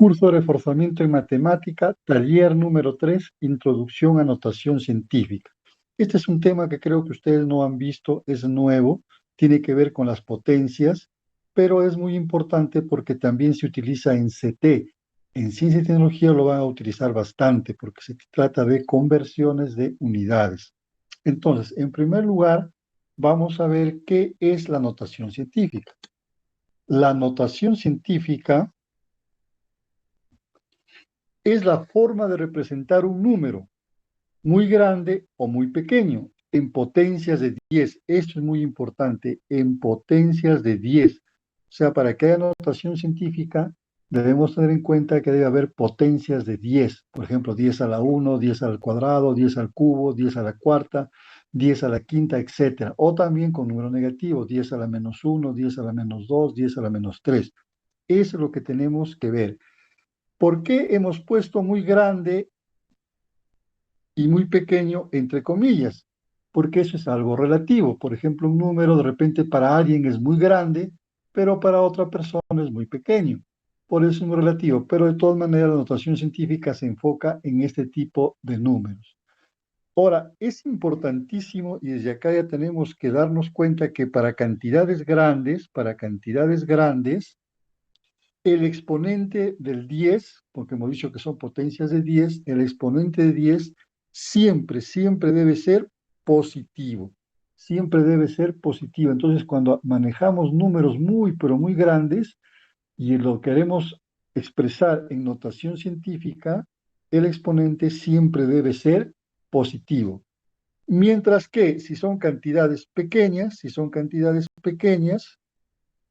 Curso de reforzamiento en matemática, taller número 3, Introducción a notación científica. Este es un tema que creo que ustedes no han visto, es nuevo, tiene que ver con las potencias, pero es muy importante porque también se utiliza en CT. En ciencia y tecnología lo van a utilizar bastante porque se trata de conversiones de unidades. Entonces, en primer lugar, vamos a ver qué es la notación científica. La notación científica es la forma de representar un número muy grande o muy pequeño en potencias de 10. Esto es muy importante, en potencias de 10. O sea, para que haya notación científica, debemos tener en cuenta que debe haber potencias de 10. Por ejemplo, 10 a la 1, 10 al cuadrado, 10 al cubo, 10 a la cuarta, 10 a la quinta, etc. O también con número negativo, 10 a la menos 1, 10 a la menos 2, 10 a la menos 3. Eso es lo que tenemos que ver. ¿Por qué hemos puesto muy grande y muy pequeño, entre comillas? Porque eso es algo relativo. Por ejemplo, un número de repente para alguien es muy grande, pero para otra persona es muy pequeño. Por eso es muy relativo. Pero de todas maneras, la notación científica se enfoca en este tipo de números. Ahora, es importantísimo y desde acá ya tenemos que darnos cuenta que para cantidades grandes, el exponente del 10, porque hemos dicho que son potencias de 10, el exponente de 10 siempre debe ser positivo. Siempre debe ser positivo. Entonces, cuando manejamos números muy, pero muy grandes y lo queremos expresar en notación científica, el exponente siempre debe ser positivo. Mientras que si son cantidades pequeñas,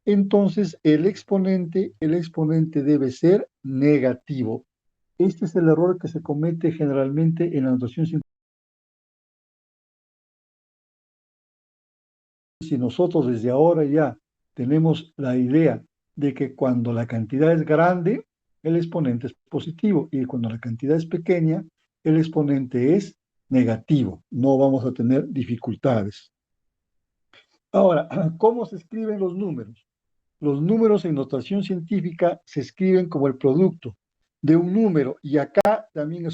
entonces el exponente debe ser negativo. Este es el error que se comete generalmente en la notación científica. Si nosotros desde ahora ya tenemos la idea de que cuando la cantidad es grande, el exponente es positivo y cuando la cantidad es pequeña, el exponente es negativo. No vamos a tener dificultades. Ahora, ¿cómo se escriben los números? Los números en notación científica se escriben como el producto de un número, y acá también es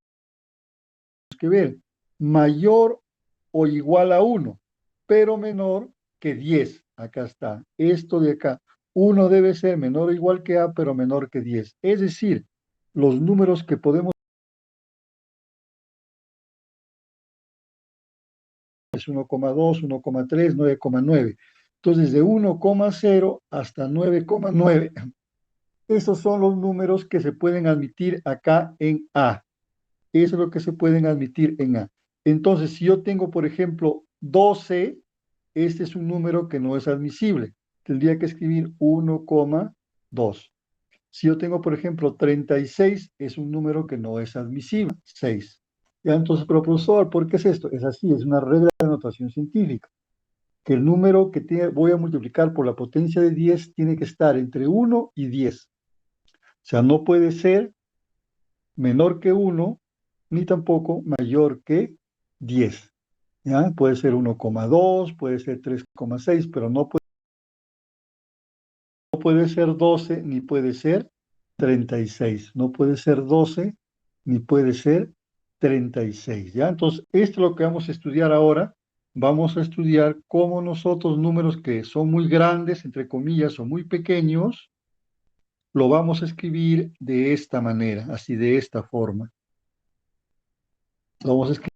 que ver, mayor o igual a 1, pero menor que 10. Acá está, esto de acá. 1 debe ser menor o igual que A, pero menor que 10. Es decir, los números que podemos es 1,2, 1,3, 9,9. Entonces, de 1,0 hasta 9,9. Esos son los números que se pueden admitir acá en A. Eso es lo que se pueden admitir en A. Entonces, si yo tengo, por ejemplo, 12, este es un número que no es admisible. Tendría que escribir 1,2. Si yo tengo, por ejemplo, 36, es un número que no es admisible, 6. Ya, entonces, pero profesor, ¿por qué es esto? Es así, es una regla de notación científica, que el número que voy a multiplicar por la potencia de 10 tiene que estar entre 1 y 10. O sea, no puede ser menor que 1, ni tampoco mayor que 10. ¿Ya? Puede ser 1,2, puede ser 3,6, pero no puede ser 12, ni puede ser 36. No puede ser 12, ni puede ser 36. ¿Ya? Entonces, esto es lo que vamos a estudiar ahora. Vamos a estudiar cómo nosotros números que son muy grandes, entre comillas, o muy pequeños, lo vamos a escribir de esta manera, así de esta forma. Lo vamos a escribir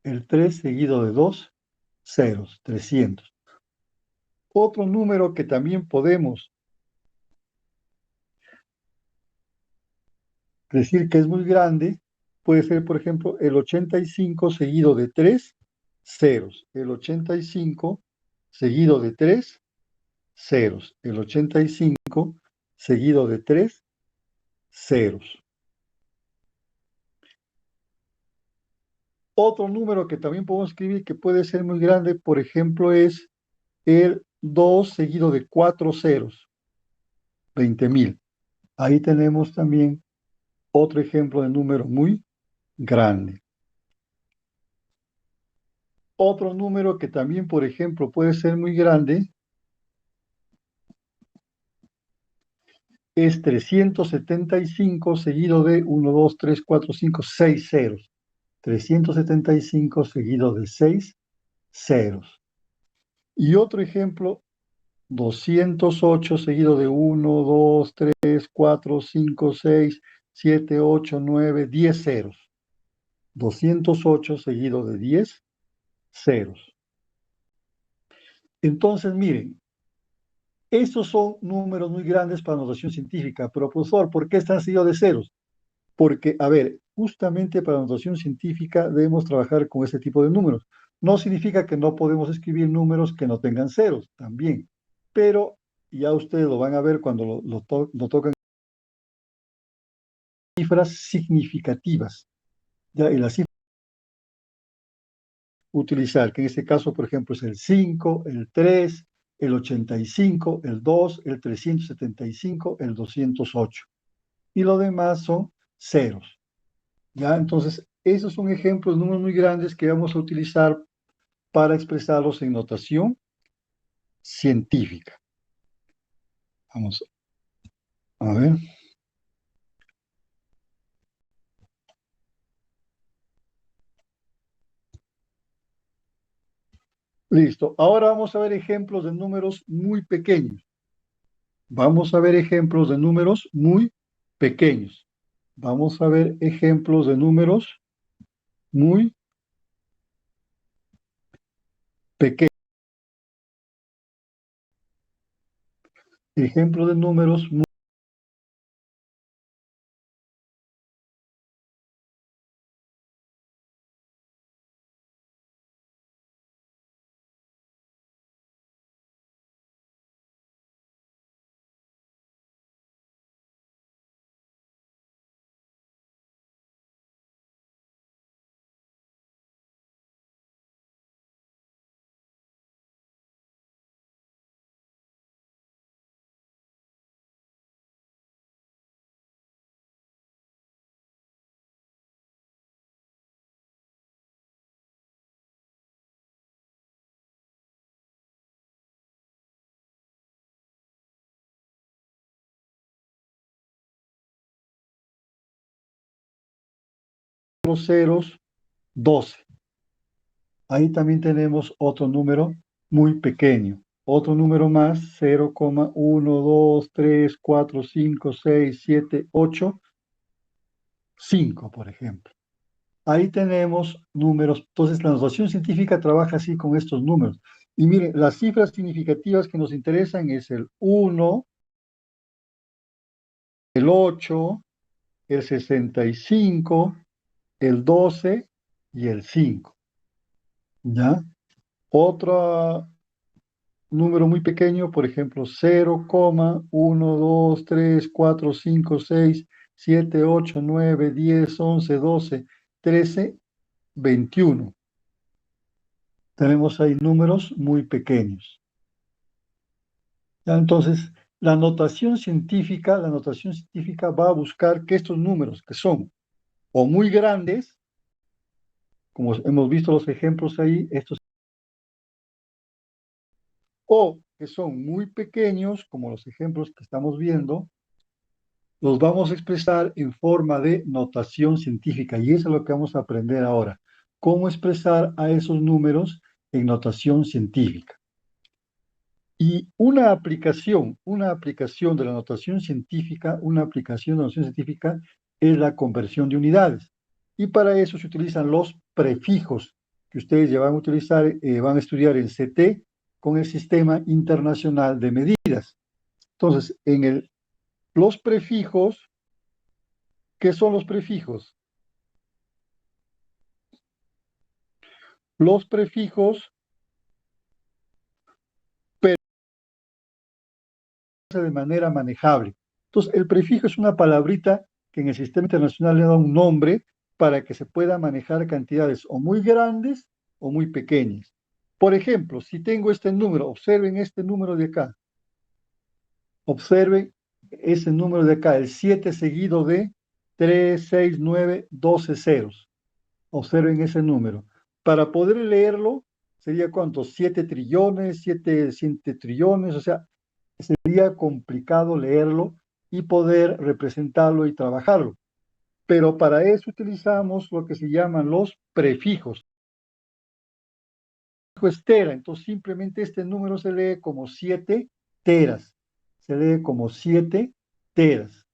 el 3 seguido de 2 ceros, 300. Otro número que también podemos decir que es muy grande puede ser, por ejemplo, el 85 seguido de 3 ceros. El 85 seguido de 3 ceros. El 85 seguido de 3 ceros. Otro número que también podemos escribir que puede ser muy grande, por ejemplo, es el 2 seguido de 4 ceros, 20.000. Ahí tenemos también otro ejemplo de número muy grande. Otro número que también, por ejemplo, puede ser muy grande es 375 seguido de 1, 2, 3, 4, 5, 6 ceros. 375 seguido de 6 ceros. Y otro ejemplo, 208 seguido de 1, 2, 3, 4, 5, 6, 7, 8, 9, 10 ceros. 208 seguido de 10 ceros. Entonces, miren, estos son números muy grandes para notación científica, pero profesor, ¿por qué están seguidos de ceros? Porque, a ver, justamente para notación científica debemos trabajar con este tipo de números. No significa que no podemos escribir números que no tengan ceros, también, pero ya ustedes lo van a ver cuando lo tocan cifras significativas. Ya, y las cifras utilizar, que en este caso, por ejemplo, es el 5, el 3, el 85, el 2, el 375, el 208. Y lo demás son ceros. ¿Ya? Entonces, esos son ejemplos, números muy grandes que vamos a utilizar para expresarlos en notación científica. Vamos a ver. Listo. Ahora vamos a ver ejemplos de números muy pequeños. Vamos a ver ejemplos de números muy pequeños. Vamos a ver ejemplos de números muy pequeños. Ejemplos de números muy ceros, 12. Ahí también tenemos otro número muy pequeño. Otro número más, 0,1, 2, 3, 4, 5, 6, 7, 8, 5, por ejemplo. Ahí tenemos números. Entonces, la notación científica trabaja así con estos números. Y miren, las cifras significativas que nos interesan es el 1, el 8, el 65, el 12 y el 5. ¿Ya? Otro número muy pequeño, por ejemplo, 0,1, 2, 3, 4, 5, 6, 7, 8, 9, 10, 11, 12, 13, 21. Tenemos ahí números muy pequeños. ¿Ya? Entonces, la notación científica va a buscar que estos números que son o muy grandes, como hemos visto los ejemplos ahí, estos, o que son muy pequeños, como los ejemplos que estamos viendo, los vamos a expresar en forma de notación científica. Y eso es lo que vamos a aprender ahora. Cómo expresar a esos números en notación científica. Y una aplicación de la notación científica, una aplicación de la notación científica es la conversión de unidades. Y para eso se utilizan los prefijos. que ustedes ya van a utilizar, van a estudiar en CT con el Sistema Internacional de Medidas. Entonces, los prefijos, ¿qué son los prefijos? Los prefijos de manera manejable. Entonces, el prefijo es una palabrita que en el sistema internacional le da un nombre para que se pueda manejar cantidades o muy grandes o muy pequeñas. Por ejemplo, si tengo este número, observen este número de acá. Observen ese número de acá, el 7 seguido de 3, 6, 9, 12 ceros. Observen ese número. Para poder leerlo, sería ¿cuántos? 7 trillones, 7 trillones, o sea, sería complicado leerlo y poder representarlo y trabajarlo. Pero para eso utilizamos lo que se llaman los prefijos. Es tera, entonces simplemente este número se lee como 7 teras. Se lee como 7 teras.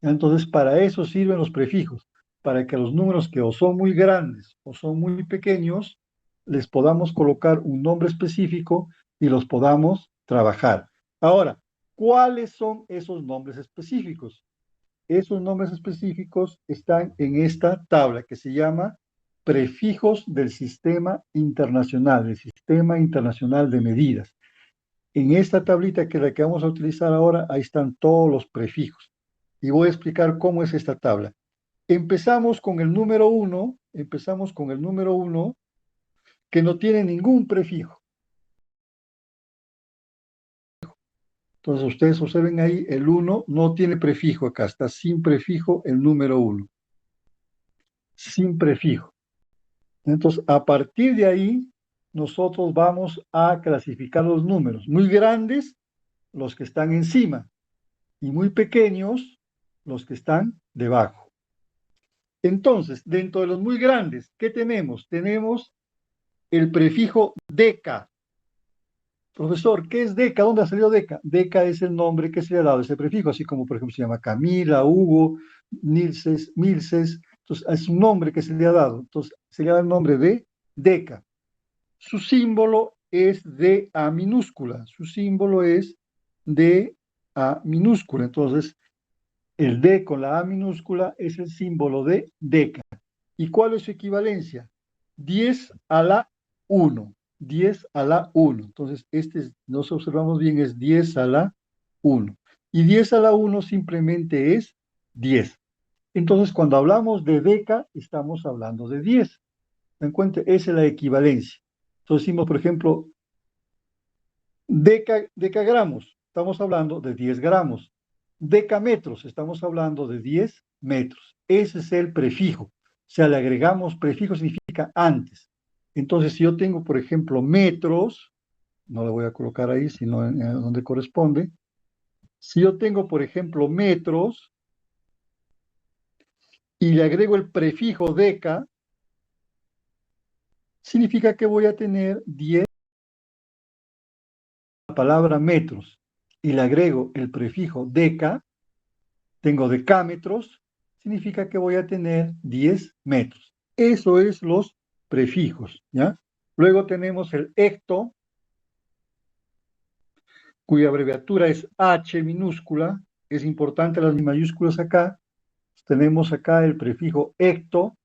Entonces para eso sirven los prefijos, para que los números que o son muy grandes o son muy pequeños, les podamos colocar un nombre específico y los podamos trabajar. Ahora, ¿cuáles son esos nombres específicos? Esos nombres específicos están en esta tabla que se llama prefijos del Sistema Internacional, del Sistema Internacional de Medidas. En esta tablita que es la que vamos a utilizar ahora, ahí están todos los prefijos. Y voy a explicar cómo es esta tabla. Empezamos con el número 1, que no tiene ningún prefijo. Entonces ustedes observen ahí, el 1 no tiene prefijo acá, está sin prefijo el número 1. Sin prefijo. Entonces, a partir de ahí, nosotros vamos a clasificar los números. Muy grandes, los que están encima, y muy pequeños, los que están debajo. Entonces, dentro de los muy grandes, ¿qué tenemos? Tenemos el prefijo deca. Profesor, ¿qué es deca? ¿Dónde ha salido deca? Deca es el nombre que se le ha dado a ese prefijo, así como, por ejemplo, se llama Camila, Hugo, Nilces, Milces. Entonces, es un nombre que se le ha dado. Entonces, se le da el nombre de deca. Su símbolo es de A minúscula. Su símbolo es de A minúscula. Entonces, el D con la A minúscula es el símbolo de deca. ¿Y cuál es su equivalencia? 10 a la 1. 10 a la 1. Entonces, nos observamos bien, es 10 a la 1. Y 10 a la 1 simplemente es 10. Entonces, cuando hablamos de deca, estamos hablando de 10. ¿Me cuenta? Esa es la equivalencia. Entonces, decimos, por ejemplo, decagramos, estamos hablando de 10 gramos. Decametros, estamos hablando de 10 metros. Ese es el prefijo. O sea, le agregamos prefijo, significa antes. Entonces, si yo tengo, por ejemplo, metros, no lo voy a colocar ahí, sino donde corresponde. Si yo tengo, por ejemplo, metros, y le agrego el prefijo deca, significa que voy a tener 10 la palabra metros y le agrego el prefijo deca, tengo decámetros, significa que voy a tener 10 metros. Eso es los prefijos, ¿ya? Luego tenemos el hecto, cuya abreviatura es H minúscula. Es importante las mayúsculas acá. Tenemos acá el prefijo hecto,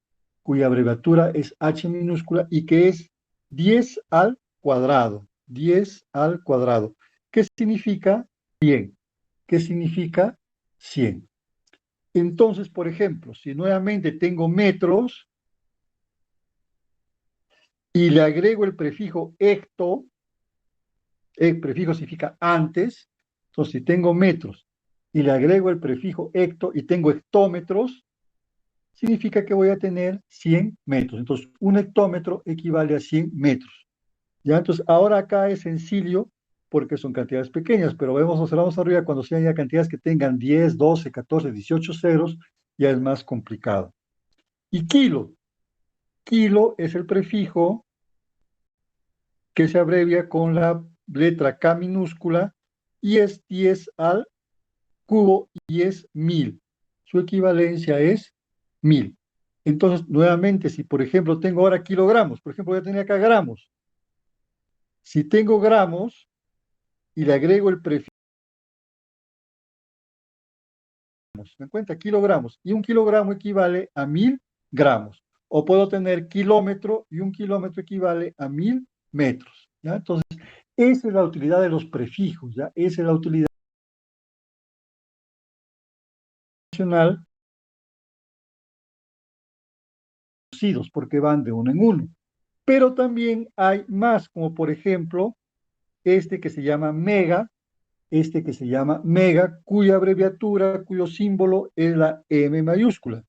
cuya abreviatura es H minúscula y que es 10 al cuadrado. 10 al cuadrado. ¿Qué significa 100? ¿Qué significa 100? Entonces, por ejemplo, si nuevamente tengo metros y le agrego el prefijo hecto, el prefijo significa antes, entonces si tengo metros y le agrego el prefijo hecto y tengo hectómetros, significa que voy a tener 100 metros. Entonces, un hectómetro equivale a 100 metros. ¿Ya? Entonces, ahora acá es sencillo porque son cantidades pequeñas, pero observamos arriba cuando sean ya cantidades que tengan 10, 12, 14, 18 ceros, ya es más complicado. Y kilo. Kilo es el prefijo que se abrevia con la letra K minúscula y es 10 al cubo y es 1000. Su equivalencia es 1000. Entonces, nuevamente, si por ejemplo tengo ahora kilogramos, por ejemplo voy a tener acá gramos. Si tengo gramos y le agrego el prefijo, ¿me cuenta? Kilogramos. Y un kilogramo equivale a 1000 gramos. O puedo tener kilómetro y un kilómetro equivale a 1000 metros. ¿Ya? Entonces, esa es la utilidad de los prefijos, ¿ya? Esa es la utilidad nacional, conocidos porque van de uno en uno. Pero también hay más, como por ejemplo, este que se llama mega, cuya abreviatura, cuyo símbolo es la M mayúscula.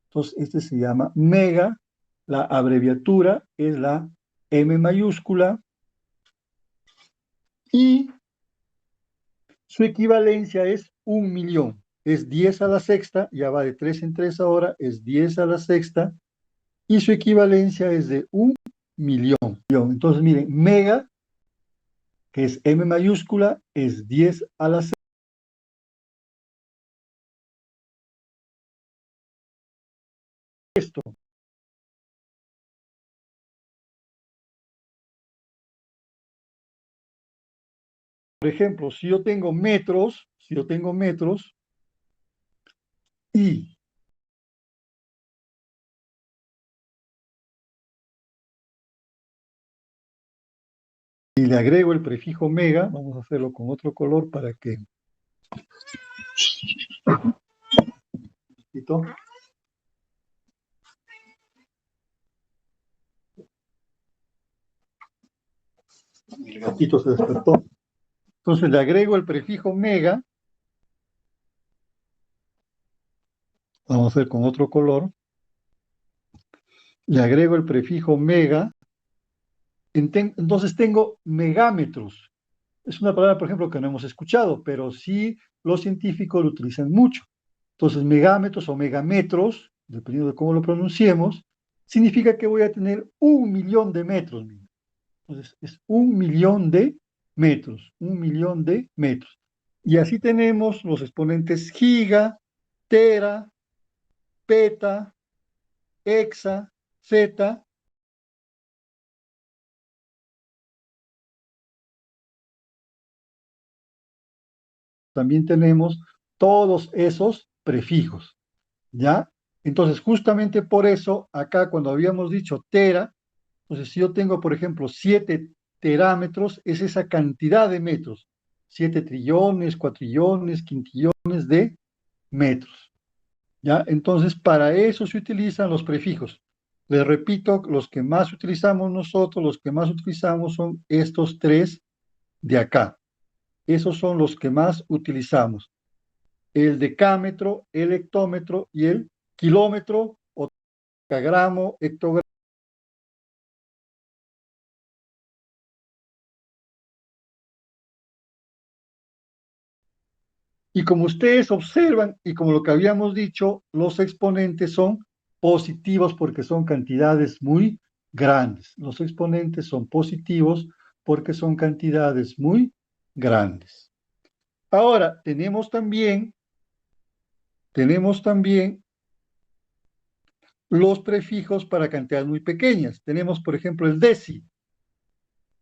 Entonces, este se llama mega, la abreviatura es la M mayúscula y su equivalencia es 1.000.000. Es 10 a la sexta, ya va de 3 en 3 ahora, es 10 a la sexta y su equivalencia es de 1.000.000. Entonces, miren, mega, que es M mayúscula, es 10 a la sexta. Por ejemplo, si yo tengo metros y le agrego el prefijo mega, vamos a hacerlo con otro color para que... El gatito se despertó. Entonces le agrego el prefijo mega, vamos a hacer con otro color, le agrego el prefijo mega, entonces tengo megámetros. Es una palabra, por ejemplo, que no hemos escuchado, pero sí los científicos lo utilizan mucho. Entonces, megámetros o megametros, dependiendo de cómo lo pronunciemos, significa que voy a tener 1.000.000 de metros. Entonces, es 1.000.000 de metros, 1.000.000 de metros. Y así tenemos los exponentes giga, tera, peta, hexa, zeta. También tenemos todos esos prefijos, ¿ya? Entonces, justamente por eso, acá cuando habíamos dicho tera, entonces si yo tengo, por ejemplo, 7 terámetros, es esa cantidad de metros, 7 trillones, cuatrillones, quintillones de metros, ¿ya? Entonces, para eso se utilizan los prefijos. Les repito, los que más utilizamos nosotros, los que más utilizamos son estos tres de acá. Esos son los que más utilizamos. El decámetro, el hectómetro y el kilómetro o decagramo, hectogramo. Y como ustedes observan, y como lo que habíamos dicho, los exponentes son positivos porque son cantidades muy grandes. Los exponentes son positivos porque son cantidades muy grandes. Ahora, tenemos también los prefijos para cantidades muy pequeñas. Tenemos, por ejemplo, el deci,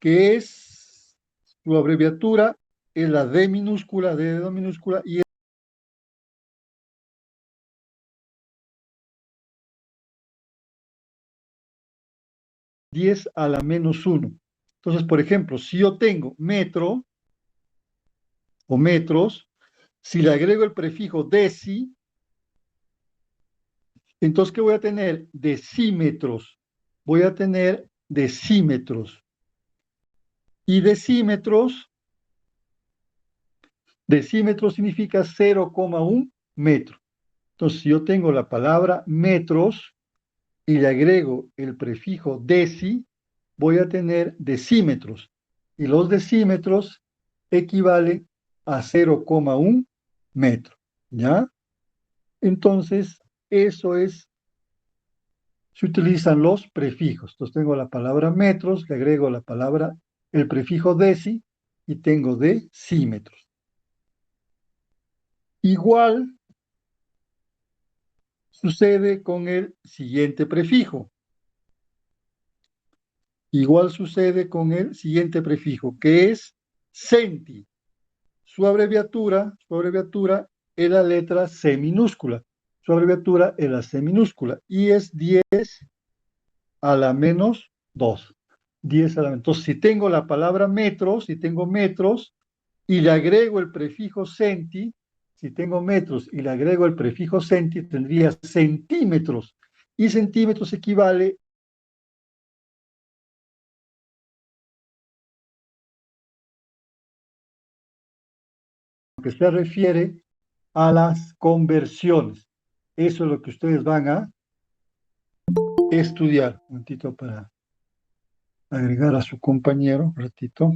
que es su abreviatura, es la D minúscula, D de dedo minúscula, y es 10 a la menos 1. Entonces, por ejemplo, si yo tengo metro o metros, si le agrego el prefijo deci, entonces, ¿qué voy a tener? Decímetros. Voy a tener decímetros. Y decímetros significa 0,1 metro. Entonces, si yo tengo la palabra metros y le agrego el prefijo deci, voy a tener decímetros. Y los decímetros equivalen a 0,1 metro. ¿Ya? Entonces, eso es, se utilizan los prefijos. Entonces, tengo la palabra metros, le agrego el prefijo deci y tengo decímetros. Igual sucede con el siguiente prefijo. Igual sucede con el siguiente prefijo, que es centi. Su abreviatura es la letra C minúscula. Su abreviatura es la C minúscula y es 10 a la menos 2. 10 a la menos. Entonces, si tengo la palabra metros, si tengo metros y le agrego el prefijo centi, si tengo metros y le agrego el prefijo centi, tendría centímetros. Y centímetros equivale a lo que se refiere a las conversiones. Eso es lo que ustedes van a estudiar. Un momentito para agregar a su compañero, un ratito.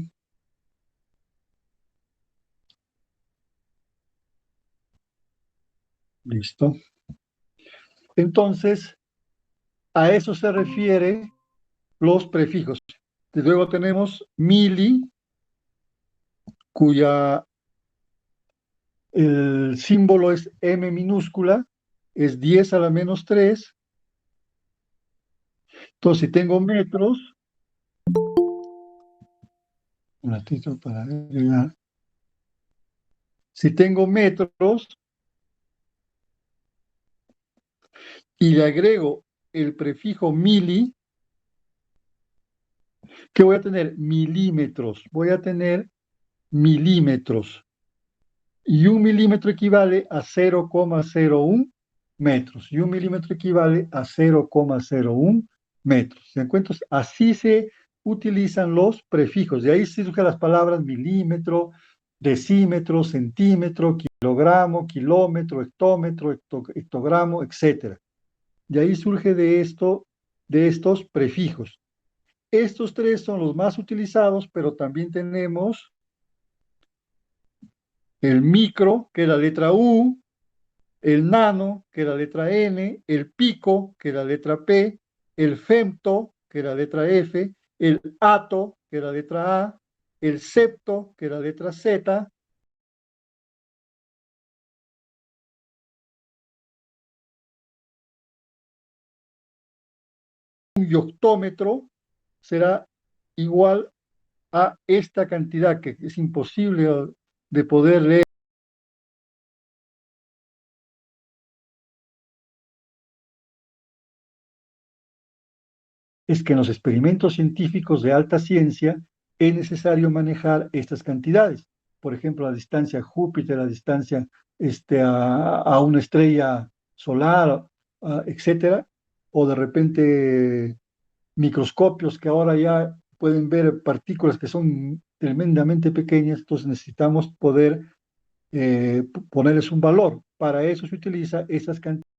Listo. Entonces, a eso se refiere los prefijos. Y luego tenemos mili, cuya el símbolo es M minúscula, es 10 a la menos 3. Entonces, si tengo metros, un ratito para agregar. Si tengo metros y le agrego el prefijo mili, ¿qué voy a tener? Milímetros. Voy a tener milímetros. Y un milímetro equivale a 0,01 metros. Y un milímetro equivale a 0,01 metros. ¿Se encuentran? Así se utilizan los prefijos. De ahí se surgen las palabras milímetro, decímetro, centímetro, kilogramo, kilómetro, hectómetro, hectogramo, etc. De ahí surge de estos prefijos. Estos tres son los más utilizados, pero también tenemos el micro, que es la letra U, el nano, que es la letra N, el pico, que es la letra P, el femto, que es la letra F, el ato, que es la letra A, el septo, que es la letra Z, un yoctómetro será igual a esta cantidad que es imposible de poder leer. Es que en los experimentos científicos de alta ciencia es necesario manejar estas cantidades. Por ejemplo, la distancia a Júpiter, la distancia a una estrella solar, etcétera, o de repente microscopios que ahora ya pueden ver partículas que son tremendamente pequeñas, entonces necesitamos poder ponerles un valor. Para eso se utiliza esas cantidades.